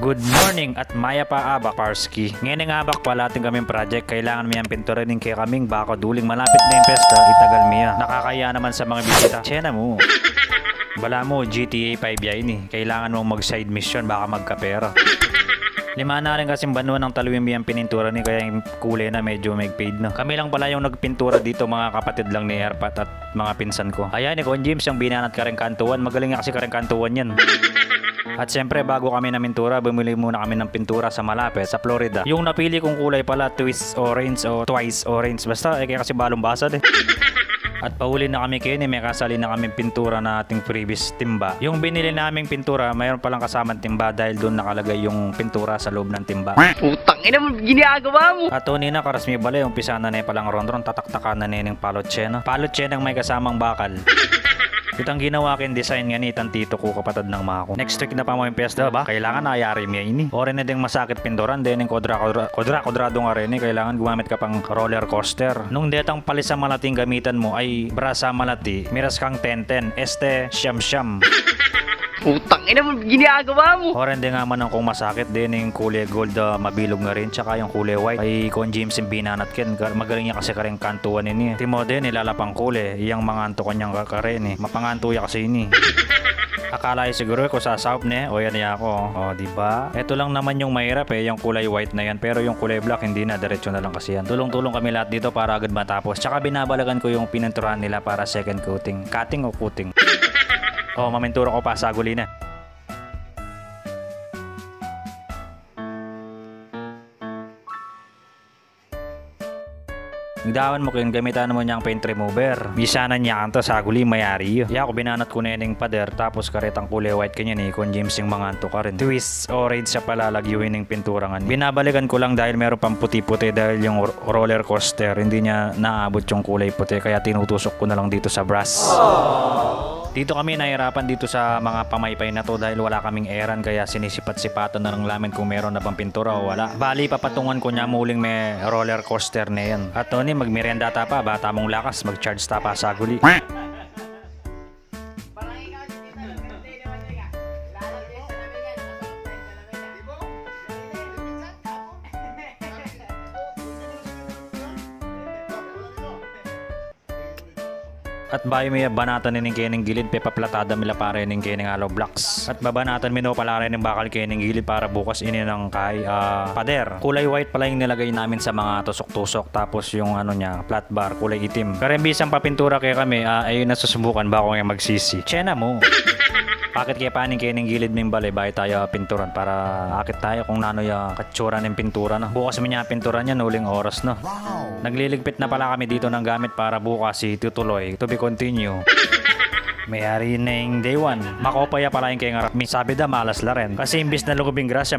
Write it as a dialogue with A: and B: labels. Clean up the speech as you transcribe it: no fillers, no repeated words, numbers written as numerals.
A: Good morning at maya pa abak Parski. Ngayon nga abak pala ating kaming project. Kailangan miyang pintura rin kay kaming bako duling malapit na yung pesta. Itagal miya. Nakakaya naman sa mga bisita. Tsena mo. Bala mo GTA 5 yan eh. Kailangan mong mag side mission baka magkapera. Lima na rin kasing banwa ng taluwing miyang pinintura ni kaya yung kulay na medyo mag-fade na. Kami lang pala yung nagpintura dito mga kapatid lang ni Erpat at mga pinsan ko. Ayan ni Con James yung binanat ka rin kantuan. Magaling nga kasi ka rin kantuan yan. At syempre bago kami na pintura, bumili muna kami ng pintura sa malapit sa Florida. Yung napili kong kulay pala twist orange o twice orange. Basta kaya kasi balong basad eh. At pauli na kami kayo may kasali na kami pintura na ating previous timba. Yung binili naming pintura, mayroon palang kasamang timba dahil doon nakalagay yung pintura sa loob ng timba.
B: Putang ina mo, ginagawa mo!
A: At ni na karasmi bala yung pisana na palang ron-ron, tataktakan na ng palotsyena. Palotsyena ang may kasamang bakal. Itang ginawa kin design nga ni itang tito ko kapatid ng mako. Next week na pa mo yung piyesta ba? Kailangan ayari miya ini. O rin na ding masakit pinturan, din yung kodrado nga rin eh. Kailangan gumamit ka pang roller coaster. Nung detang palisa malating gamitan mo ay brasa malati, miras kang 10-10, siyam-siyam.
B: Putang ina mo, ginagawa mo!
A: O rin din nga man kung masakit din yung kulay gold mabilog nga rin. Tsaka yung kulay white ay Con James yung binanat kin. Magaling niya kasi karing kantuan ini. Timo din nilalapang kulay. Iyang mga anto kanyang kakarin eh. Mapangantuya kasi ini. Akala ay siguro ko sasawp ne o yan niya ako. O diba? Ito lang naman yung mahirap eh. Yung kulay white na yan. Pero yung kulay black hindi na. Diretso na lang kasi yan. Tulong-tulong kami lahat dito para agad matapos. Tsaka binabalagan ko yung pininturahan nila para second coating. Cutting o coating? Oh, mamintura ko pa sa gulina. Nagdawan mo kayo, gamitan mo niyang paint remover. Bisanan niya kanto sa guli mayari yun. Ako binanat ko na yung pader tapos karetang kulay white kanya ni Con James yung mga anto ka rin. Twist orange siya pala lagyuin ng pintura nga. Binabalikan ko lang dahil meron pang puti-puti dahil yung roller coaster hindi niya naabot yung kulay puti kaya tinutusok ko na lang dito sa brass. Dito kami nahirapan dito sa mga pamaypay na to dahil wala kaming eran kaya sinisipat-sipatan na lang namin kung meron na bang pintura o wala. Bali papatungan ko niya muling may roller coaster na yan. At Tony magmerienda ta pa, bata mong lakas mag-charge ta pa sa guli. At bayo may banatan ning kining gilid pepaplatada mila pare ning kining hollow blocks. At babanatan mino pala rin ng bakal kining gilid para bukas ini ng kay pader. Kulay white pala yung nilagay namin sa mga tusok-tusok tapos yung ano niya flat bar kulay itim. Karembisang papintura kay kami ayun na susubukan ba ako nga magsisi. Tsena mo. Bakit kaya paning kining gilid ng balay bahay tayo pinturan para akit tayo kung nano ya katsura ng pintura na. Bukas mo niya pintura niya nuling oras na. Wow. Nagliligpit na pala kami dito ng gamit para bukas tutuloy. To be continue. Mayari na yung day 1. Makopaya pala yung kay ngarap. Sabi da malas la rin. Kasi imbis na lugubing grasya,